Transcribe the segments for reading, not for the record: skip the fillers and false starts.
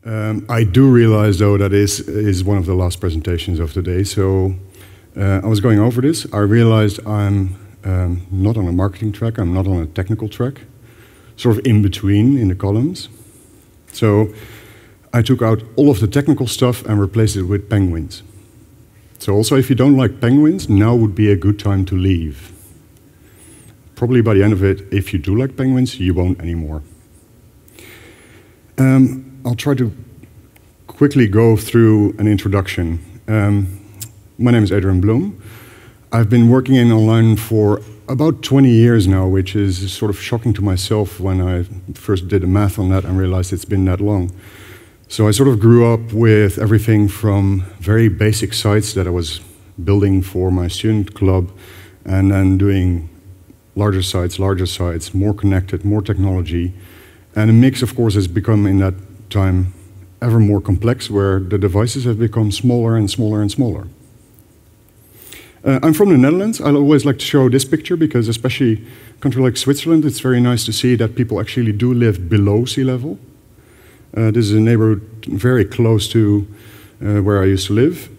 I do realize, though, that is one of the last presentations of the day. So I was going over this. I realized I'm not on a marketing track. I'm not on a technical track, sort of in between in the columns. So I took out all of the technical stuff and replaced it with penguins. So also, if you don't like penguins, now would be a good time to leave. Probably by the end of it, if you do like penguins, you won't anymore. I'll try to quickly go through an introduction. My name is Adriaan Bloem. I've been working in online for about 20 years now, which is sort of shocking to myself when I first did the math on that and realized it's been that long. So I sort of grew up with everything from very basic sites that I was building for my student club, and then doing larger sites, more connected, more technology. And the mix, of course, has become in that time ever more complex, where the devices have become smaller and smaller and smaller. I'm from the Netherlands. I always like to show this picture because, especially a country like Switzerland, it's very nice to see that people actually do live below sea level. This is a neighborhood very close to where I used to live.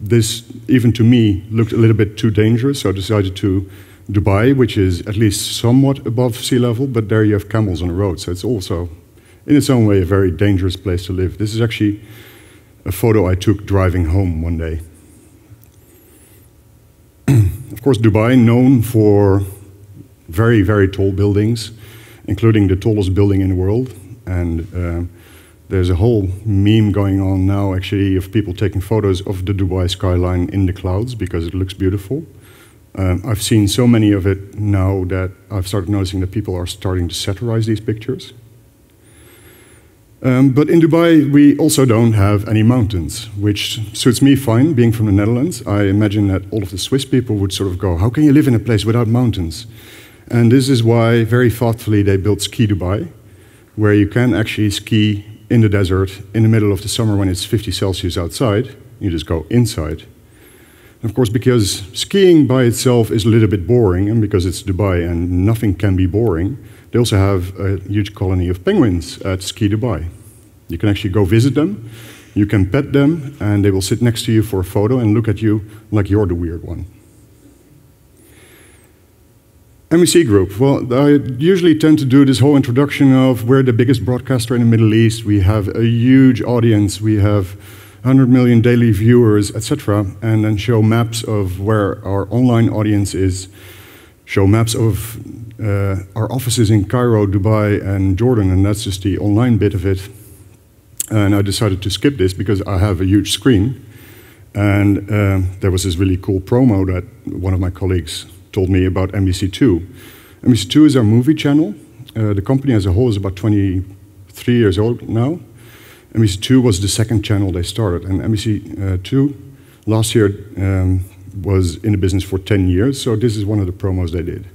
This, even to me, looked a little bit too dangerous, so I decided to Dubai, which is at least somewhat above sea level, but there you have camels on the road, so it's also, in its own way, a very dangerous place to live. This is actually a photo I took driving home one day. Of course, Dubai, known for very, very tall buildings, including the tallest building in the world, and there's a whole meme going on now, actually, of people taking photos of the Dubai skyline in the clouds because it looks beautiful. I've seen so many of it now that I've started noticing that people are starting to satirize these pictures. But in Dubai, we also don't have any mountains, which suits me fine, being from the Netherlands. I imagine that all of the Swiss people would sort of go, how can you live in a place without mountains? And this is why, very thoughtfully, they built Ski Dubai, where you can actually ski in the desert in the middle of the summer when it's 50 Celsius outside. You just go inside. Of course, because skiing by itself is a little bit boring, and because it's Dubai and nothing can be boring, they also have a huge colony of penguins at Ski Dubai. You can actually go visit them, you can pet them, and they will sit next to you for a photo and look at you like you're the weird one. MEC Group. Well, I usually tend to do this whole introduction of we're the biggest broadcaster in the Middle East, we have a huge audience, we have 100 million daily viewers, etc., and then show maps of where our online audience is, show maps of our offices in Cairo, Dubai, and Jordan, and that's just the online bit of it. And I decided to skip this because I have a huge screen, and there was this really cool promo that one of my colleagues told me about MBC2. MBC2 is our movie channel. The company as a whole is about 23 years old now. MBC2 was the second channel they started, and MBC2 last year was in the business for 10 years, so this is one of the promos they did.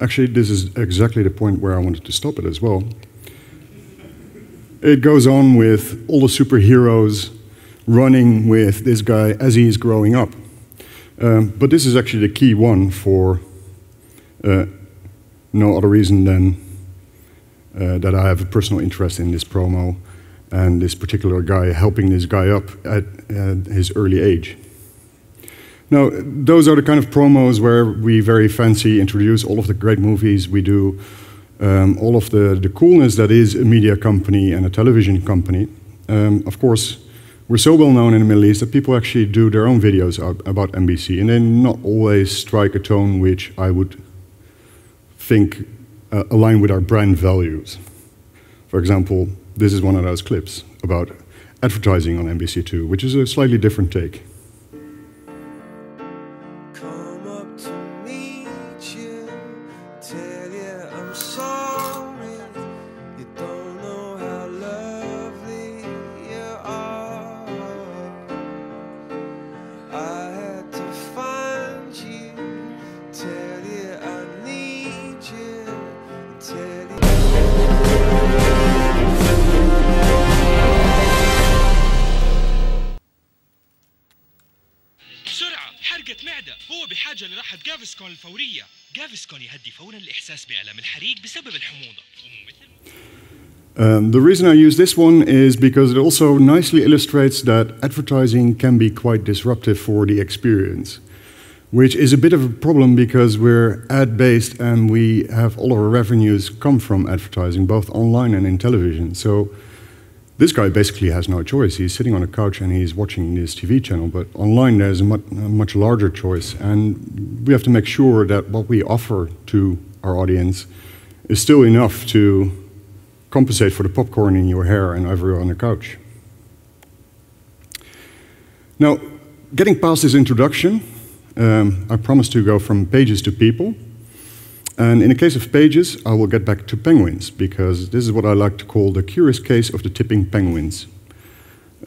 Actually, this is exactly the point where I wanted to stop it as well. It goes on with all the superheroes running with this guy as he is growing up. But this is actually the key one for no other reason than that I have a personal interest in this promo and this particular guy helping this guy up at his early age. Now, those are the kind of promos where we very fancy introduce all of the great movies we do, all of the coolness that is a media company and a television company. Of course, we're so well known in the Middle East that people actually do their own videos about MBC, and they not always strike a tone which I would think align with our brand values. For example, this is one of those clips about advertising on MBC2, which is a slightly different take. جافسكون الفورية. جافسكون يهدي فورا الإحساس بألم الحريق بسبب الحموضة. The reason I use this one is because it also nicely illustrates that advertising can be quite disruptive for the experience, which is a bit of a problem because we're ad-based and we have all of our revenues come from advertising, both online and in television. So this guy basically has no choice. He's sitting on a couch and he's watching this TV channel, but online there's a much larger choice, and we have to make sure that what we offer to our audience is still enough to compensate for the popcorn in your hair and everywhere on the couch. Now, getting past this introduction, I promised to go from pages to people. And in the case of pages, I will get back to penguins, because this is what I like to call the curious case of the tipping penguins.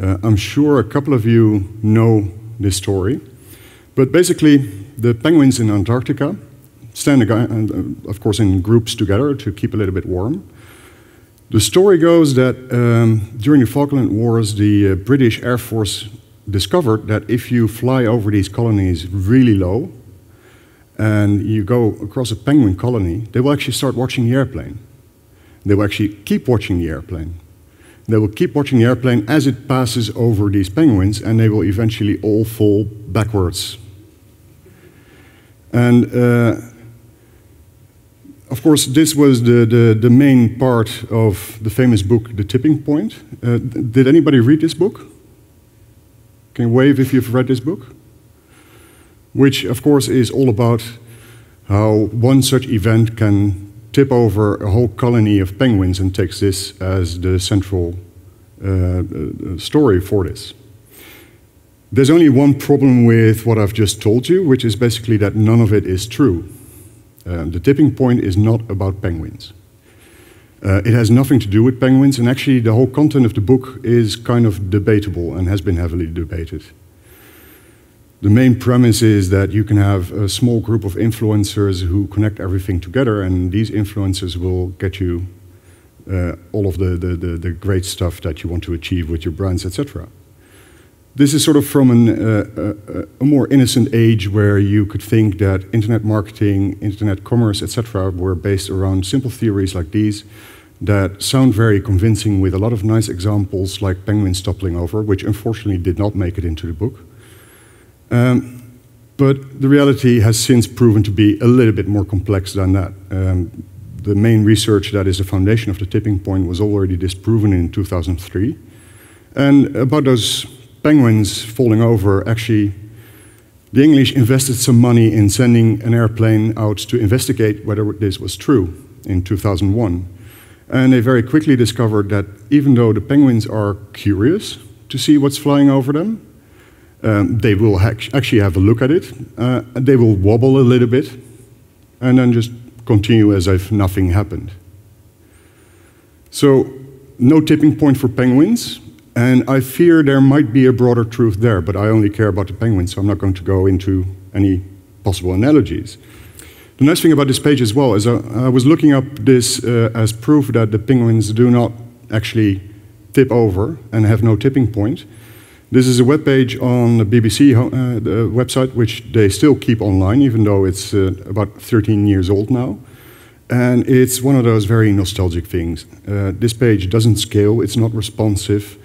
I'm sure a couple of you know this story. But basically, the penguins in Antarctica stand, of course, in groups together to keep a little bit warm. The story goes that during the Falkland Wars, the British Air Force discovered that if you fly over these colonies really low and you go across a penguin colony, they will actually start watching the airplane. They will actually keep watching the airplane. They will keep watching the airplane as it passes over these penguins, and they will eventually all fall backwards. And of course, this was the main part of the famous book, The Tipping Point. Did anybody read this book? Can you wave if you've read this book? Which, of course, is all about how one such event can tip over a whole colony of penguins, and takes this as the central story for this. There's only one problem with what I've just told you, which is basically that none of it is true. The tipping point is not about penguins. It has nothing to do with penguins, and actually the whole content of the book is kind of debatable and has been heavily debated. The main premise is that you can have a small group of influencers who connect everything together, and these influencers will get you all of the great stuff that you want to achieve with your brands, etc. This is sort of from a more innocent age where you could think that internet marketing, internet commerce, etc. were based around simple theories like these that sound very convincing, with a lot of nice examples like penguins toppling over, which unfortunately did not make it into the book. But the reality has since proven to be a little bit more complex than that. The main research that is the foundation of the tipping point was already disproven in 2003. And about those penguins falling over, actually, the English invested some money in sending an airplane out to investigate whether this was true in 2001. And they very quickly discovered that even though the penguins are curious to see what's flying over them, they will actually have a look at it. They will wobble a little bit and then just continue as if nothing happened. So, no tipping point for penguins. And I fear there might be a broader truth there, but I only care about the penguins, so I'm not going to go into any possible analogies. The nice thing about this page as well is I was looking up this as proof that the penguins do not actually tip over and have no tipping point. This is a web page on the BBC the website, which they still keep online, even though it's about 13 years old now. And it's one of those very nostalgic things. This page doesn't scale, it's not responsive.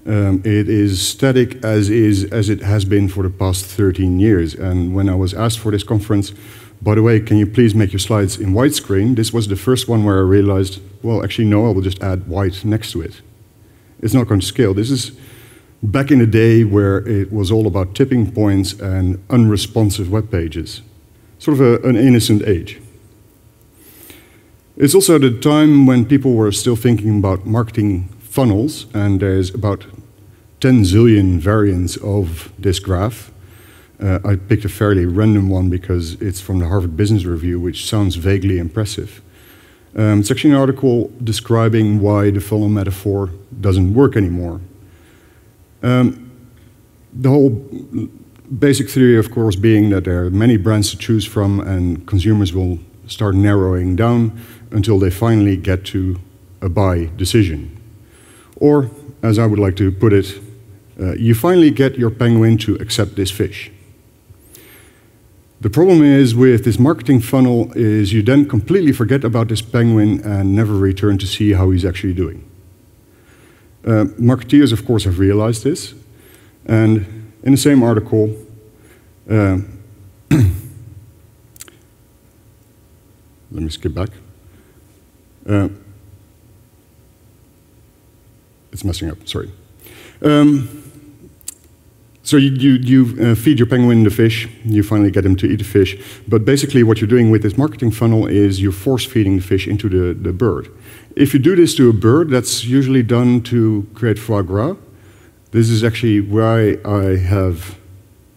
It is static as it has been for the past 13 years. And when I was asked for this conference, by the way, can you please make your slides in widescreen? This was the first one where I realized, well, actually, no, I will just add white next to it. It's not going to scale. This is back in the day where it was all about tipping points and unresponsive web pages. Sort of an innocent age. It's also the time when people were still thinking about marketing funnels, and there's about 10 zillion variants of this graph. I picked a fairly random one because it's from the Harvard Business Review, which sounds vaguely impressive. It's actually an article describing why the funnel metaphor doesn't work anymore. The whole basic theory, of course, being that there are many brands to choose from, and consumers will start narrowing down until they finally get to a buy decision. Or, as I would like to put it, you finally get your penguin to accept this fish. The problem is with this marketing funnel is you then completely forget about this penguin and never return to see how he's actually doing. Marketeers, of course, have realized this. And in the same article, let me skip back. It's messing up, sorry. So you feed your penguin the fish, you finally get him to eat the fish, but basically what you're doing with this marketing funnel is you're force-feeding the fish into the bird. If you do this to a bird, that's usually done to create foie gras. This is actually why I have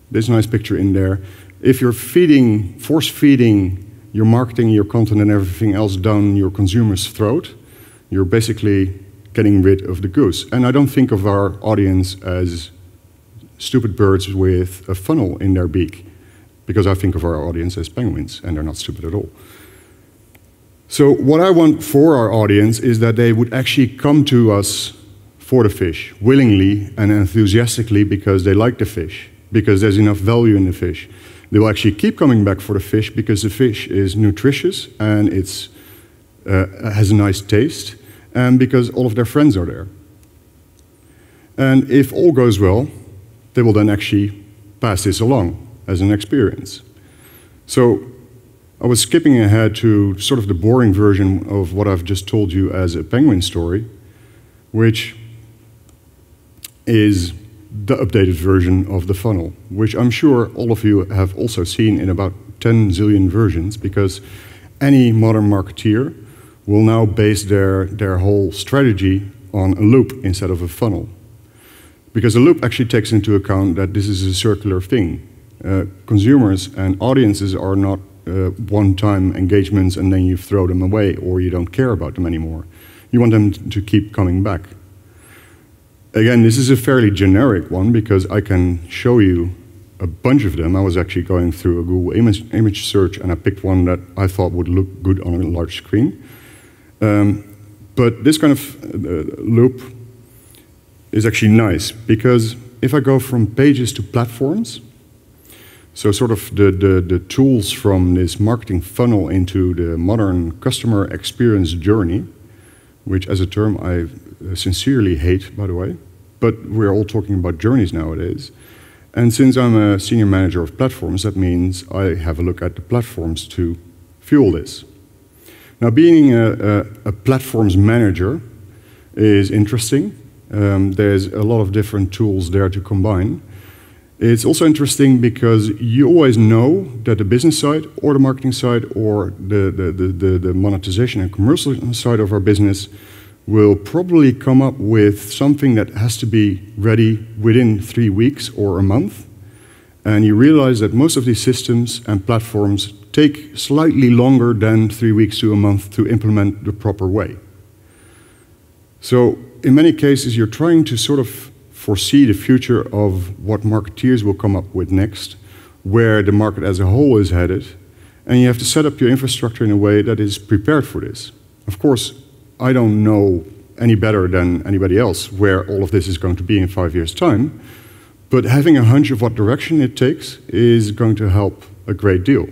this nice picture in there. If you're force-feeding your marketing, your content, and everything else down your consumer's throat, you're basically getting rid of the goose. And I don't think of our audience as stupid birds with a funnel in their beak, because I think of our audience as penguins, and they're not stupid at all. So what I want for our audience is that they would actually come to us for the fish, willingly and enthusiastically, because they like the fish, because there's enough value in the fish. They will actually keep coming back for the fish because the fish is nutritious and it has a nice taste, and because all of their friends are there. And if all goes well, they will then actually pass this along as an experience. So I was skipping ahead to sort of the boring version of what I've just told you as a penguin story, which is the updated version of the funnel, which I'm sure all of you have also seen in about 10 zillion versions, because any modern marketeer will now base their whole strategy on a loop instead of a funnel. Because a loop actually takes into account that this is a circular thing. Consumers and audiences are not one-time engagements and then you throw them away or you don't care about them anymore. You want them to keep coming back. Again, this is a fairly generic one because I can show you a bunch of them. I was actually going through a Google image search and I picked one that I thought would look good on a large screen. But this kind of loop is actually nice, because if I go from pages to platforms, so sort of the tools from this marketing funnel into the modern customer experience journey, which as a term I sincerely hate, by the way, but we're all talking about journeys nowadays. And since I'm a senior manager of platforms, that means I have a look at the platforms to fuel this. Now, being a platforms manager is interesting. There's a lot of different tools there to combine. It's also interesting because you always know that the business side or the marketing side or the monetization and commercial side of our business will probably come up with something that has to be ready within 3 weeks or a month. And you realize that most of these systems and platforms take slightly longer than 3 weeks to a month to implement the proper way. So in many cases, you're trying to sort of foresee the future of what marketeers will come up with next, where the market as a whole is headed, and you have to set up your infrastructure in a way that is prepared for this. Of course, I don't know any better than anybody else where all of this is going to be in 5 years' time, but having a hunch of what direction it takes is going to help a great deal.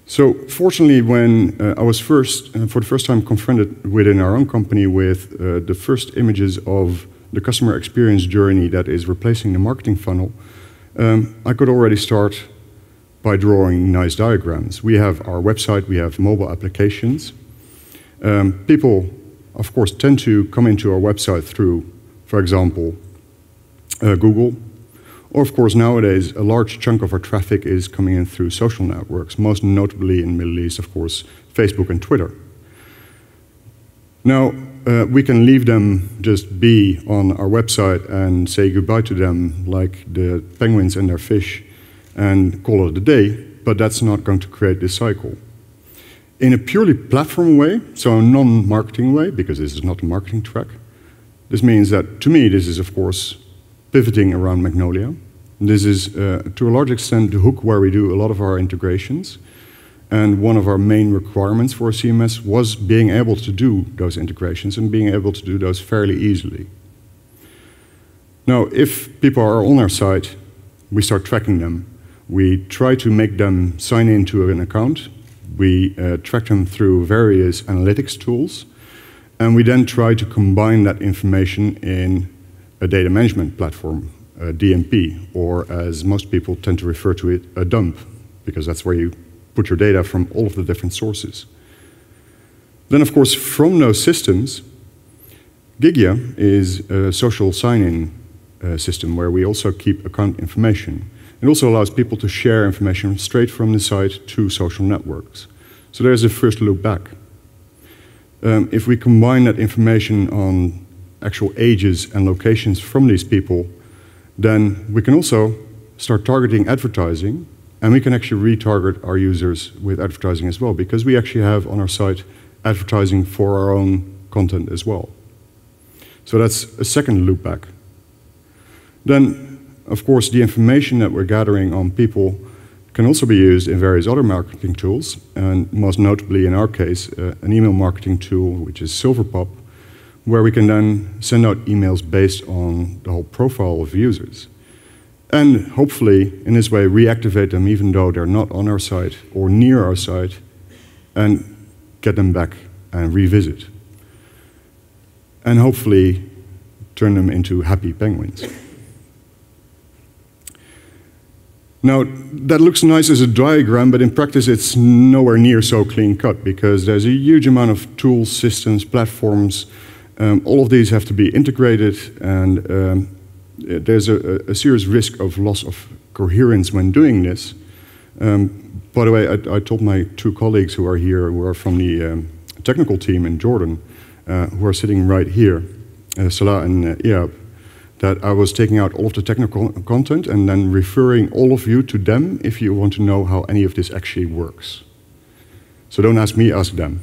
So fortunately, when I was for the first time confronted within our own company with the first images of the customer experience journey that is replacing the marketing funnel, I could already start by drawing nice diagrams. We have our website, we have mobile applications. People, of course, tend to come into our website through, for example, Google. Or, of course, nowadays, a large chunk of our traffic is coming in through social networks, most notably in the Middle East, of course, Facebook and Twitter. Now, we can leave them just be on our website and say goodbye to them like the penguins and their fish and call it a day, but that's not going to create this cycle. In a purely platform way, so a non-marketing way, because this is not a marketing track, this means that, to me, this is, of course, pivoting around Magnolia. This is, to a large extent, the hook where we do a lot of our integrations. And one of our main requirements for a CMS was being able to do those integrations and being able to do those fairly easily. Now, if people are on our site, we start tracking them. We try to make them sign into an account. We track them through various analytics tools. And we then try to combine that information in a data management platform, a DMP, or as most people tend to refer to it, a dump, because that's where you put your data from all of the different sources. Then, of course, from those systems, Gigia is a social sign-in system where we also keep account information. It also allows people to share information straight from the site to social networks. So there's a first loop back. If we combine that information on actual ages and locations from these people, then we can also start targeting advertising, and we can actually retarget our users with advertising as well, because we actually have on our site advertising for our own content as well. So that's a second loop back. Then, of course, the information that we're gathering on people can also be used in various other marketing tools, and most notably in our case, an email marketing tool, which is Silverpop, where we can then send out emails based on the whole profile of users. And hopefully, in this way, reactivate them even though they're not on our site or near our site, and get them back and revisit. And hopefully, turn them into happy penguins. Now, that looks nice as a diagram, but in practice it's nowhere near so clean-cut, because there's a huge amount of tools, systems, platforms. All of these have to be integrated, and there's a serious risk of loss of coherence when doing this. By the way, I told my two colleagues who are here, who are from the technical team in Jordan, who are sitting right here, Salah and Iab, that I was taking out all of the technical content and then referring all of you to them if you want to know how any of this actually works. So don't ask me, ask them.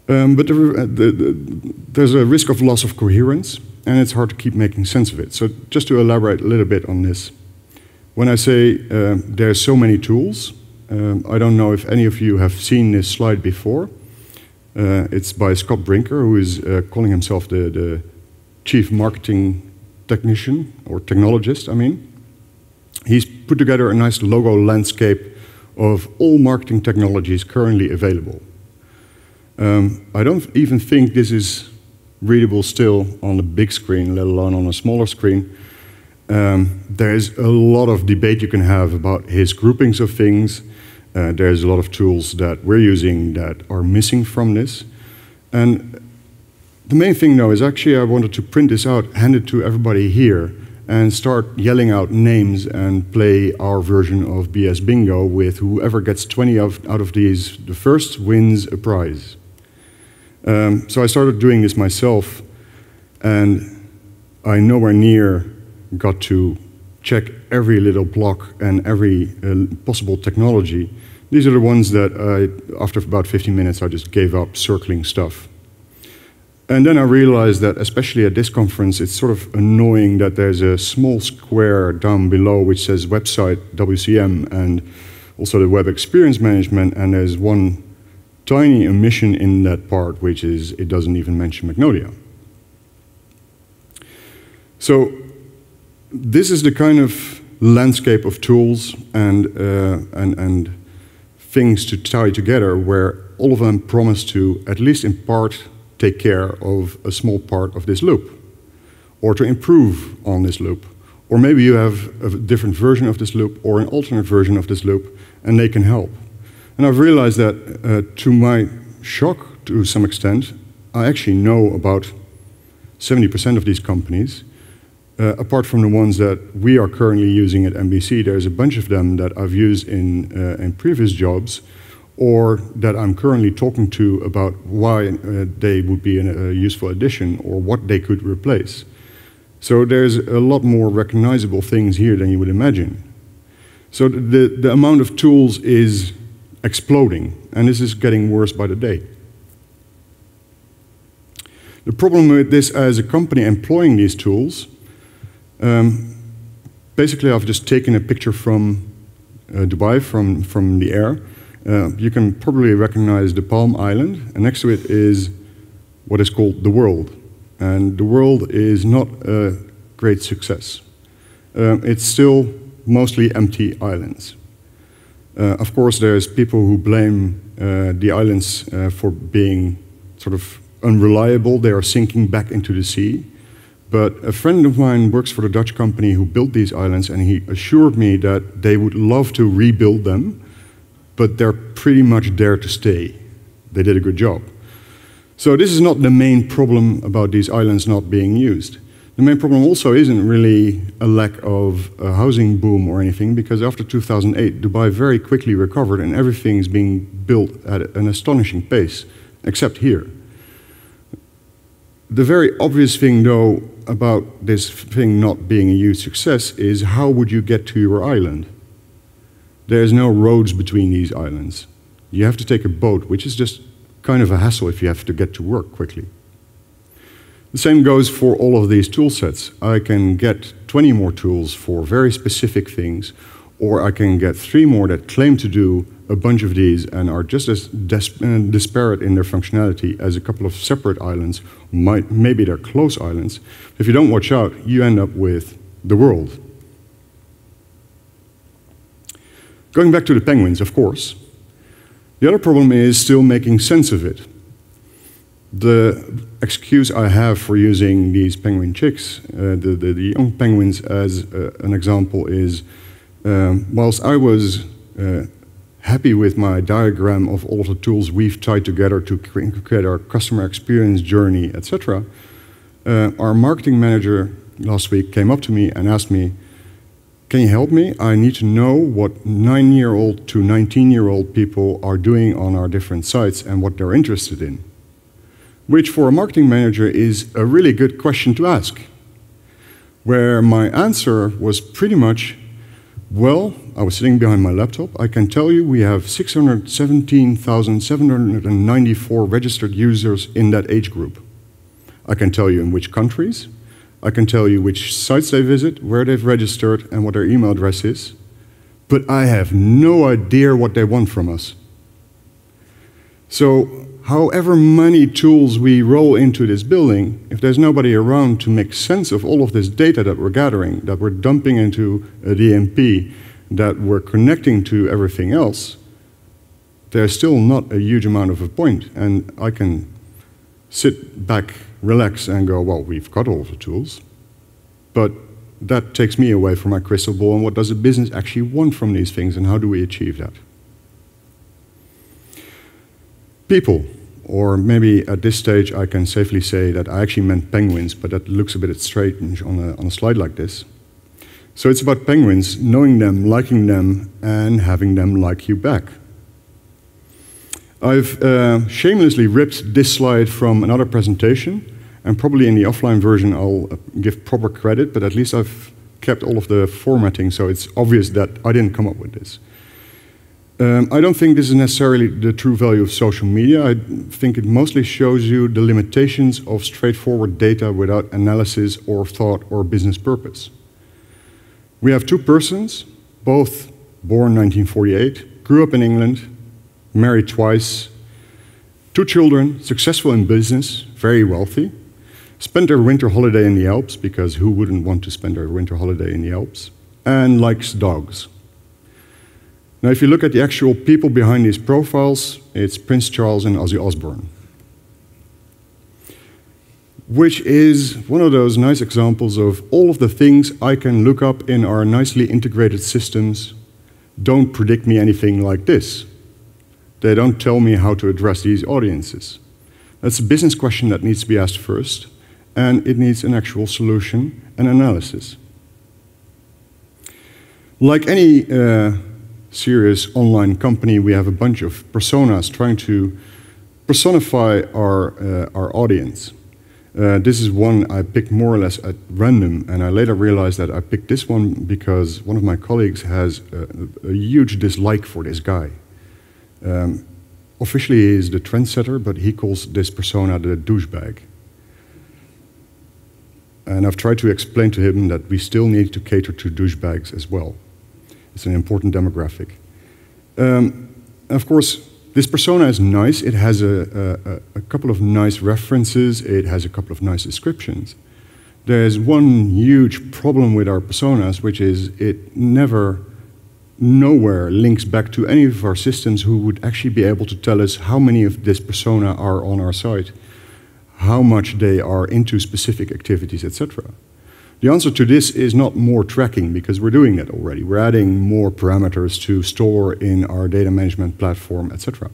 But there's a risk of loss of coherence, and it's hard to keep making sense of it. So just to elaborate a little bit on this, when I say there's so many tools, I don't know if any of you have seen this slide before. It's by Scott Brinker, who is calling himself the chief marketing technician, or technologist, I mean. He's put together a nice logo landscape of all marketing technologies currently available. I don't even think this is readable still on a big screen, let alone on a smaller screen. There's a lot of debate you can have about his groupings of things. There's a lot of tools that we're using that are missing from this. And the main thing, though, is actually I wanted to print this out, hand it to everybody here, and start yelling out names and play our version of BS Bingo with whoever gets 20 out of these, the first wins a prize. So I started doing this myself, and I nowhere near got to check every little block and every possible technology. These are the ones that after about 15 minutes, I just gave up circling stuff. And then I realized that, especially at this conference, it's sort of annoying that there's a small square down below which says website, WCM, and also the web experience management, and there's one tiny omission in that part, which is it doesn't even mention Magnolia. So this is the kind of landscape of tools and things to tie together where all of them promise to, at least in part, take care of a small part of this loop, or to improve on this loop. Or maybe you have a different version of this loop or an alternate version of this loop, and they can help. And I've realized that, to my shock to some extent, I actually know about 70% of these companies. Apart from the ones that we are currently using at MBC, there's a bunch of them that I've used in previous jobs, or that I'm currently talking to about why they would be a useful addition or what they could replace. So there's a lot more recognizable things here than you would imagine. So the amount of tools is exploding, and this is getting worse by the day. The problem with this as a company employing these tools, basically I've just taken a picture from Dubai, from the air. You can probably recognize the Palm Island, and next to it is what is called the world. And the world is not a great success. It's still mostly empty islands. Of course, there's people who blame the islands for being sort of unreliable. They are sinking back into the sea. But a friend of mine works for the Dutch company who built these islands, and he assured me that they would love to rebuild them, but they're pretty much there to stay. They did a good job. So this is not the main problem about these islands not being used. The main problem also isn't really a lack of a housing boom or anything, because after 2008, Dubai very quickly recovered and everything is being built at an astonishing pace, except here. The very obvious thing, though, about this thing not being a huge success is how would you get to your island? There's no roads between these islands. You have to take a boat, which is just kind of a hassle if you have to get to work quickly. The same goes for all of these tool sets. I can get 20 more tools for very specific things, or I can get 3 more that claim to do a bunch of these and are just as disparate in their functionality as a couple of separate islands. Maybe they're close islands. If you don't watch out, you end up with the world. Going back to the penguins, of course. The other problem is still making sense of it. The excuse I have for using these penguin chicks, the young penguins as an example is, whilst I was happy with my diagram of all of the tools we've tied together to create our customer experience journey, etc., our marketing manager last week came up to me and asked me, can you help me? I need to know what 9-year-old to 19-year-old people are doing on our different sites and what they're interested in. Which for a marketing manager is a really good question to ask. Where my answer was pretty much, well, I was sitting behind my laptop. I can tell you we have 617,794 registered users in that age group. I can tell you in which countries. I can tell you which sites they visit, where they've registered, and what their email address is. But I have no idea what they want from us. So, however many tools we roll into this building, if there's nobody around to make sense of all of this data that we're gathering, that we're dumping into a DMP, that we're connecting to everything else, there's still not a huge amount of a point. And I can sit back, relax, and go, well, we've got all of the tools. But that takes me away from my crystal ball, and what does a business actually want from these things, and how do we achieve that? People, or maybe at this stage I can safely say that I actually meant penguins, but that looks a bit strange on a slide like this. So it's about penguins, knowing them, liking them, and having them like you back. I've shamelessly ripped this slide from another presentation, and probably in the offline version I'll give proper credit, but at least I've kept all of the formatting, so it's obvious that I didn't come up with this. I don't think this is necessarily the true value of social media. I think it mostly shows you the limitations of straightforward data without analysis or thought or business purpose. We have 2 persons, both born 1948, grew up in England, married twice, 2 children, successful in business, very wealthy, spent their winter holiday in the Alps, because who wouldn't want to spend their winter holiday in the Alps, and likes dogs. Now, if you look at the actual people behind these profiles, it's Prince Charles and Ozzy Osbourne, which is one of those nice examples of all of the things I can look up in our nicely integrated systems don't predict me anything like this. They don't tell me how to address these audiences. That's a business question that needs to be asked first, and it needs an actual solution and analysis. Like any serious online company, we have a bunch of personas trying to personify our audience. This is one I picked more or less at random, and I later realized that I picked this one because one of my colleagues has a huge dislike for this guy. Officially he is the trendsetter, but he calls this persona the douchebag. And I've tried to explain to him that we still need to cater to douchebags as well. It's an important demographic. Of course, this persona is nice. It has a couple of nice references. It has a couple of nice descriptions. there's one huge problem with our personas, which is it nowhere links back to any of our systems who would actually be able to tell us how many of this persona are on our site, how much they are into specific activities, etc. The answer to this is not more tracking, because we're doing that already. We're adding more parameters to store in our data management platform, etc.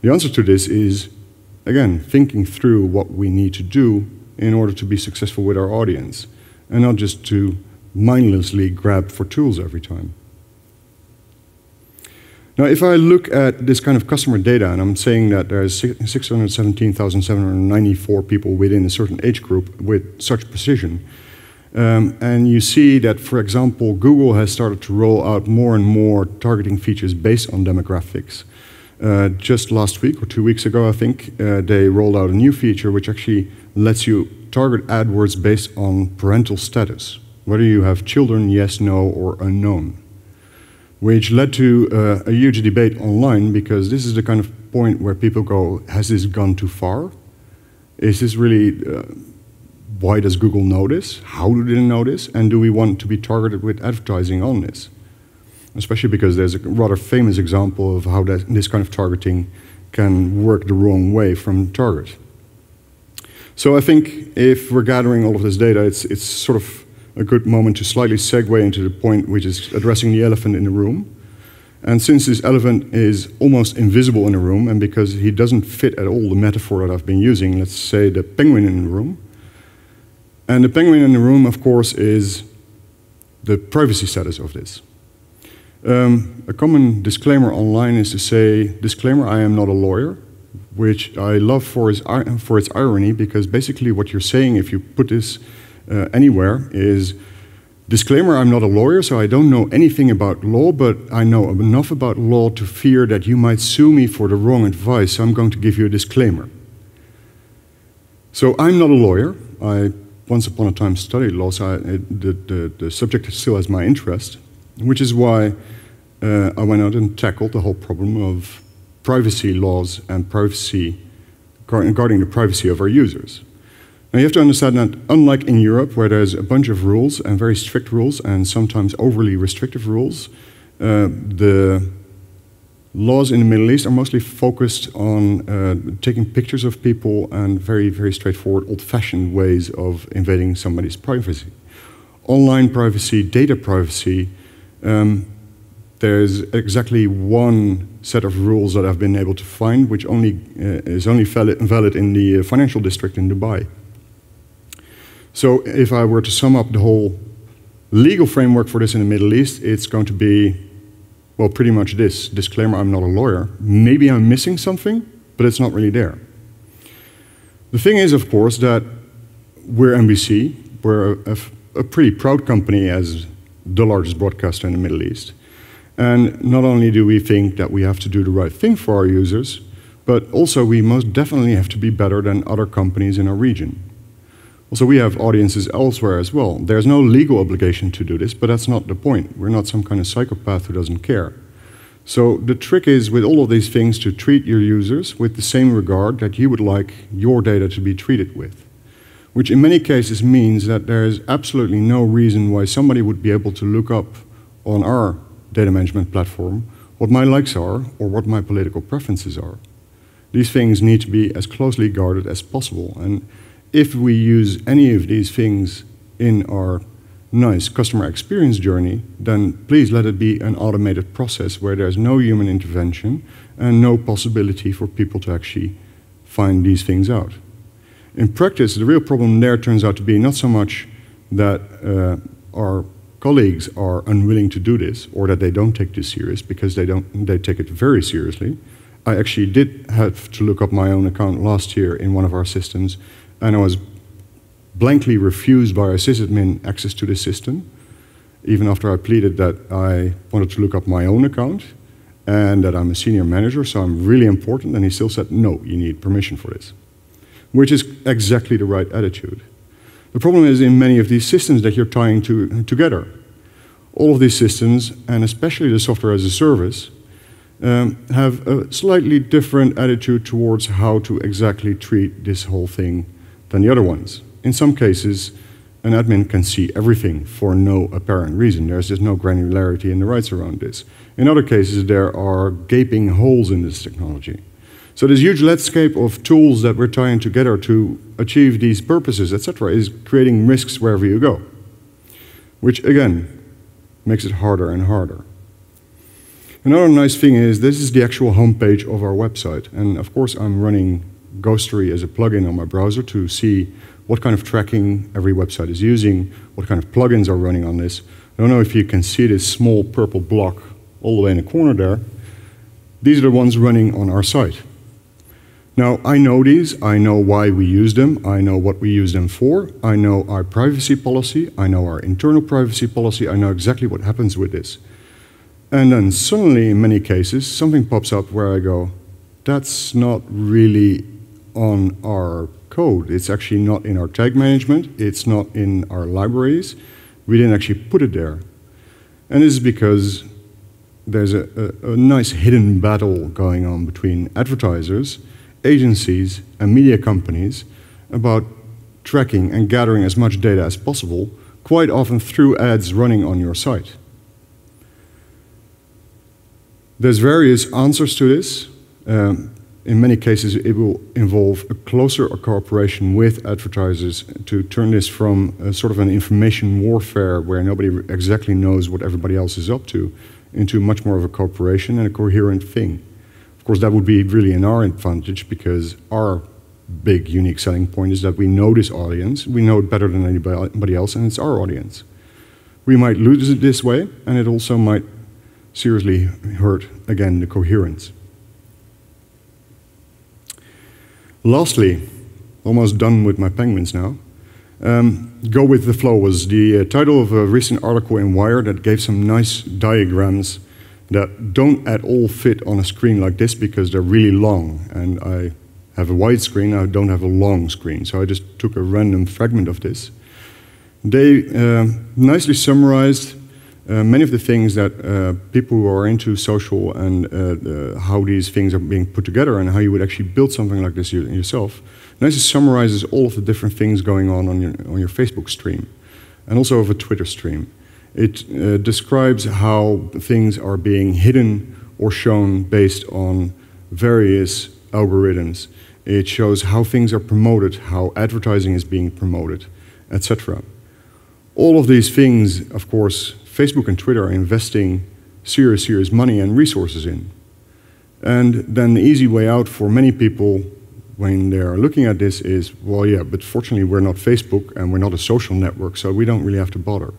The answer to this is, again, thinking through what we need to do in order to be successful with our audience, and not just to mindlessly grab for tools every time. Now, if I look at this kind of customer data, and I'm saying that there's 617,794 people within a certain age group with such precision, and you see that, for example, Google has started to roll out more and more targeting features based on demographics. Just last week or 2 weeks ago, I think, they rolled out a new feature which actually lets you target AdWords based on parental status, whether you have children, yes, no, or unknown, which led to a huge debate online, because this is the kind of point where people go, has this gone too far? Is this really, why does Google know this? How do they know this? And do we want to be targeted with advertising on this? Especially because there's a rather famous example of how this kind of targeting can work the wrong way from target. So I think if we're gathering all of this data, it's sort of a good moment to slightly segue into the point which is addressing the elephant in the room. And since this elephant is almost invisible in the room, and because he doesn't fit at all the metaphor that I've been using, let's say the penguin in the room. And the penguin in the room, of course, is the privacy status of this. A common disclaimer online is to say, disclaimer, I am not a lawyer, which I love for its irony, because basically what you're saying, if you put this anywhere, is, disclaimer, I'm not a lawyer, so I don't know anything about law, but I know enough about law to fear that you might sue me for the wrong advice, so I'm going to give you a disclaimer. So I'm not a lawyer. I once upon a time studied law, so the subject still has my interest, which is why I went out and tackled the whole problem of privacy laws and privacy, guarding the privacy of our users. Now you have to understand that unlike in Europe, where there's a bunch of rules, and very strict rules, and sometimes overly restrictive rules, the laws in the Middle East are mostly focused on taking pictures of people and very, very straightforward, old-fashioned ways of invading somebody's privacy. Online privacy, data privacy, there's exactly one set of rules that I've been able to find, which is only valid in the financial district in Dubai. So if I were to sum up the whole legal framework for this in the Middle East, it's going to be, well, pretty much this. Disclaimer, I'm not a lawyer. Maybe I'm missing something, but it's not really there. The thing is, of course, that we're NBC. We're a pretty proud company as the largest broadcaster in the Middle East. And not only do we think that we have to do the right thing for our users, but also we most definitely have to be better than other companies in our region. Also, we have audiences elsewhere as well. There's no legal obligation to do this, but that's not the point. We're not some kind of psychopath who doesn't care. So the trick is, with all of these things, to treat your users with the same regard that you would like your data to be treated with, which in many cases means that there is absolutely no reason why somebody would be able to look up on our data management platform what my likes are or what my political preferences are. These things need to be as closely guarded as possible. And if we use any of these things in our nice customer experience journey, then please let it be an automated process where there's no human intervention and no possibility for people to actually find these things out. In practice, the real problem there turns out to be not so much that our colleagues are unwilling to do this, or that they don't take this serious, because they take it very seriously. I actually did have to look up my own account last year in one of our systems, and I was blankly refused by our sysadmin access to the system, even after I pleaded that I wanted to look up my own account and that I'm a senior manager, so I'm really important, and he still said, no, you need permission for this, which is exactly the right attitude. The problem is in many of these systems that you're tying together. All of these systems, and especially the software as a service, have a slightly different attitude towards how to exactly treat this whole thing than the other ones. In some cases, an admin can see everything for no apparent reason. There's just no granularity in the rights around this. In other cases, there are gaping holes in this technology. So this huge landscape of tools that we're tying together to achieve these purposes, etc., is creating risks wherever you go, which, again, makes it harder and harder. Another nice thing is this is the actual homepage of our website. And of course, I'm running Ghostery as a plugin on my browser to see what kind of tracking every website is using, what kind of plugins are running on this. I don't know if you can see this small purple block all the way in the corner there. These are the ones running on our site. Now, I know these, I know why we use them, I know what we use them for, I know our privacy policy, I know our internal privacy policy, I know exactly what happens with this. And then suddenly, in many cases, something pops up where I go, that's not really on our code. It's actually not in our tag management. It's not in our libraries. We didn't actually put it there. And this is because there's a nice hidden battle going on between advertisers, agencies, and media companies about tracking and gathering as much data as possible, quite often through ads running on your site. There's various answers to this. In many cases, it will involve a closer cooperation with advertisers to turn this from a sort of an information warfare where nobody exactly knows what everybody else is up to into much more of a cooperation and a coherent thing. Of course, that would be really in our advantage because our big unique selling point is that we know this audience, we know it better than anybody else, and it's our audience. We might lose it this way, and it also might seriously hurt, again, the coherence. Lastly, almost done with my penguins now, Go with the flow was the title of a recent article in Wired that gave some nice diagrams that don't at all fit on a screen like this because they're really long. And I have a wide screen, I don't have a long screen. So I just took a random fragment of this. They nicely summarized many of the things that people who are into social and how these things are being put together and how you would actually build something like this yourself. Nicely summarizes all of the different things going on your Facebook stream and also of a Twitter stream. It describes how things are being hidden or shown based on various algorithms. It shows how things are promoted, how advertising is being promoted, etc. All of these things, of course, Facebook and Twitter are investing serious money and resources in. And then the easy way out for many people when they're looking at this is, well, yeah, but fortunately we're not Facebook and we're not a social network, so we don't really have to bother.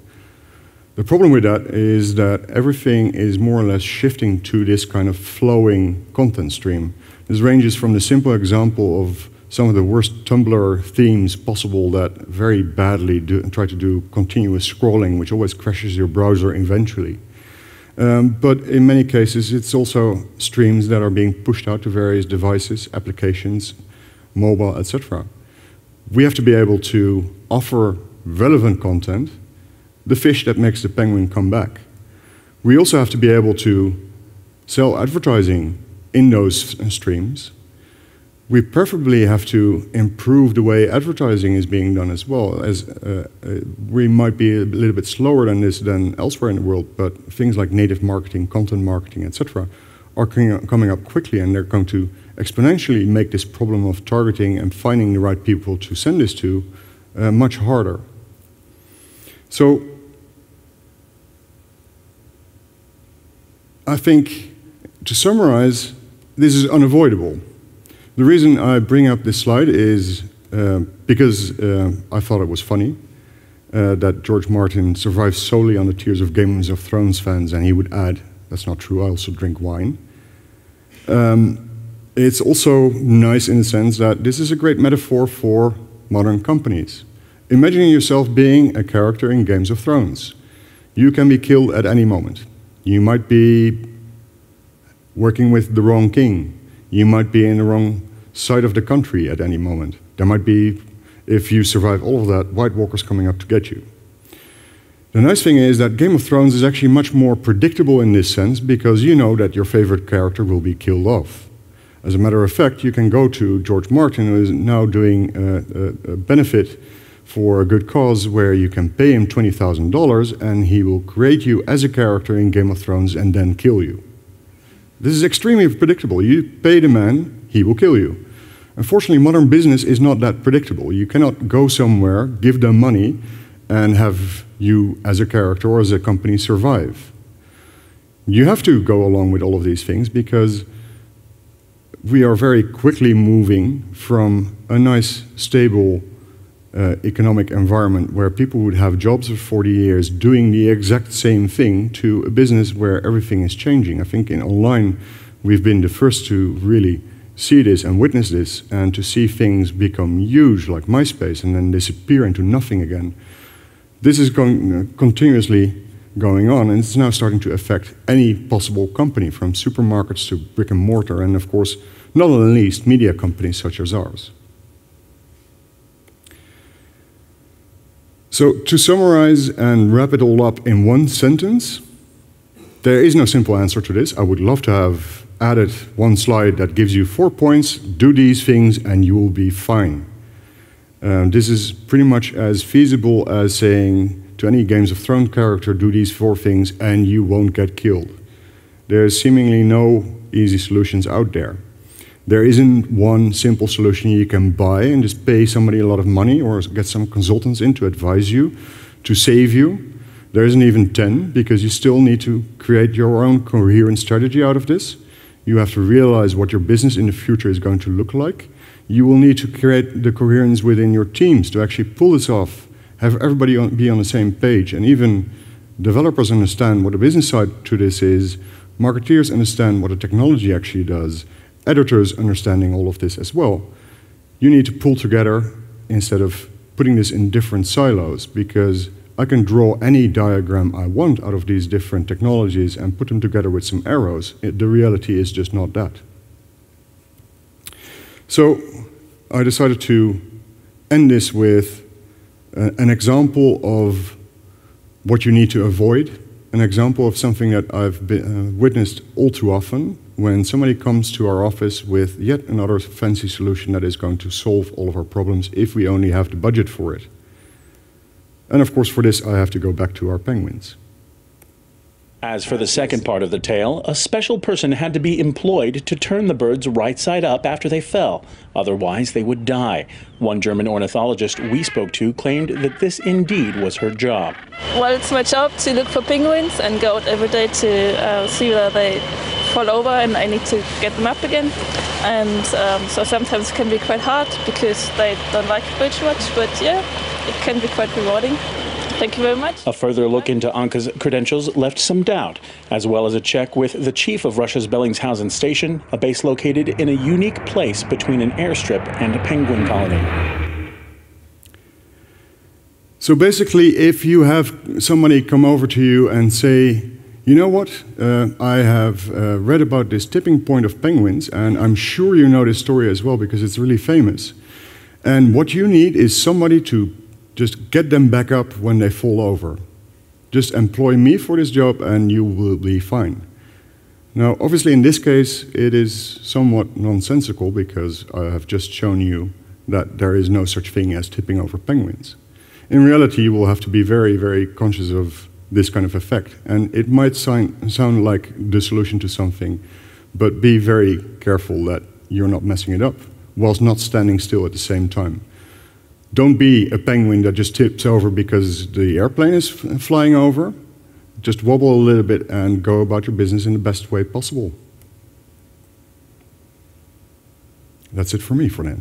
The problem with that is that everything is more or less shifting to this kind of flowing content stream. This ranges from the simple example of some of the worst Tumblr themes possible that very badly try to do continuous scrolling, which always crashes your browser eventually. But in many cases, it's also streams that are being pushed out to various devices, applications, mobile, etc. We have to be able to offer relevant content, the fish that makes the penguin come back. We also have to be able to sell advertising in those streams. We preferably have to improve the way advertising is being done as well, as we might be a little bit slower than this than elsewhere in the world, but things like native marketing, content marketing, etc. are coming up quickly, and they're going to exponentially make this problem of targeting and finding the right people to send this to much harder. So I think, to summarize, this is unavoidable. The reason I bring up this slide is because I thought it was funny that George Martin survived solely on the tears of Game of Thrones fans, and he would add, that's not true, I also drink wine. It's also nice in the sense that this is a great metaphor for modern companies. Imagining yourself being a character in Games of Thrones. You can be killed at any moment. You might be working with the wrong king. You might be in the wrong side of the country at any moment. There might be, if you survive all of that, White Walkers coming up to get you. The nice thing is that Game of Thrones is actually much more predictable in this sense because you know that your favorite character will be killed off. As a matter of fact, you can go to George Martin, who is now doing a benefit for a good cause where you can pay him $20,000 and he will create you as a character in Game of Thrones and then kill you. This is extremely predictable. You pay the man, he will kill you. Unfortunately, modern business is not that predictable. You cannot go somewhere, give them money, and have you as a character or as a company survive. You have to go along with all of these things because we are very quickly moving from a nice, stable economic environment where people would have jobs for 40 years doing the exact same thing to a business where everything is changing. I think in online we've been the first to really see this and witness this and to see things become huge like MySpace and then disappear into nothing again. This is continuously going on, and it's now starting to affect any possible company, from supermarkets to brick and mortar, and of course, not least, media companies such as ours. So to summarize and wrap it all up in one sentence, there is no simple answer to this. I would love to have added one slide that gives you 4 points, do these things, and you will be fine. This is pretty much as feasible as saying to any Games of Thrones character, do these 4 things and you won't get killed. There's seemingly no easy solutions out there. There isn't one simple solution you can buy and just pay somebody a lot of money or get some consultants in to advise you, to save you. There isn't even 10, because you still need to create your own coherent strategy out of this. You have to realize what your business in the future is going to look like. You will need to create the coherence within your teams to actually pull this off, have everybody be on the same page, and even developers understand what the business side to this is, marketeers understand what the technology actually does, editors understanding all of this as well. You need to pull together instead of putting this in different silos, because I can draw any diagram I want out of these different technologies and put them together with some arrows. The reality is just not that. So I decided to end this with an example of what you need to avoid, an example of something that I've witnessed all too often when somebody comes to our office with yet another fancy solution that is going to solve all of our problems if we only have the budget for it. And of course, for this, I have to go back to our penguins. As for the second part of the tale, a special person had to be employed to turn the birds right side up after they fell. Otherwise, they would die. One German ornithologist we spoke to claimed that this indeed was her job. Well, it's my job to look for penguins and go out every day to see whether they fall over and I need to get them up again. And so sometimes it can be quite hard because they don't like the bridge much, but yeah, it can be quite rewarding. Thank you very much. A further look into Anka's credentials left some doubt, as well as a check with the chief of Russia's Bellingshausen station, a base located in a unique place between an airstrip and a penguin colony. So basically, if you have somebody come over to you and say, you know what, I have read about this tipping point of penguins, and I'm sure you know this story as well because it's really famous. And what you need is somebody to just get them back up when they fall over. Just employ me for this job and you will be fine. Now, obviously in this case, it is somewhat nonsensical because I have just shown you that there is no such thing as tipping over penguins. In reality, you will have to be very, very conscious of this kind of effect. And it might sound like the solution to something, but be very careful that you're not messing it up whilst not standing still at the same time. Don't be a penguin that just tips over because the airplane is flying over. Just wobble a little bit and go about your business in the best way possible. That's it for me for now.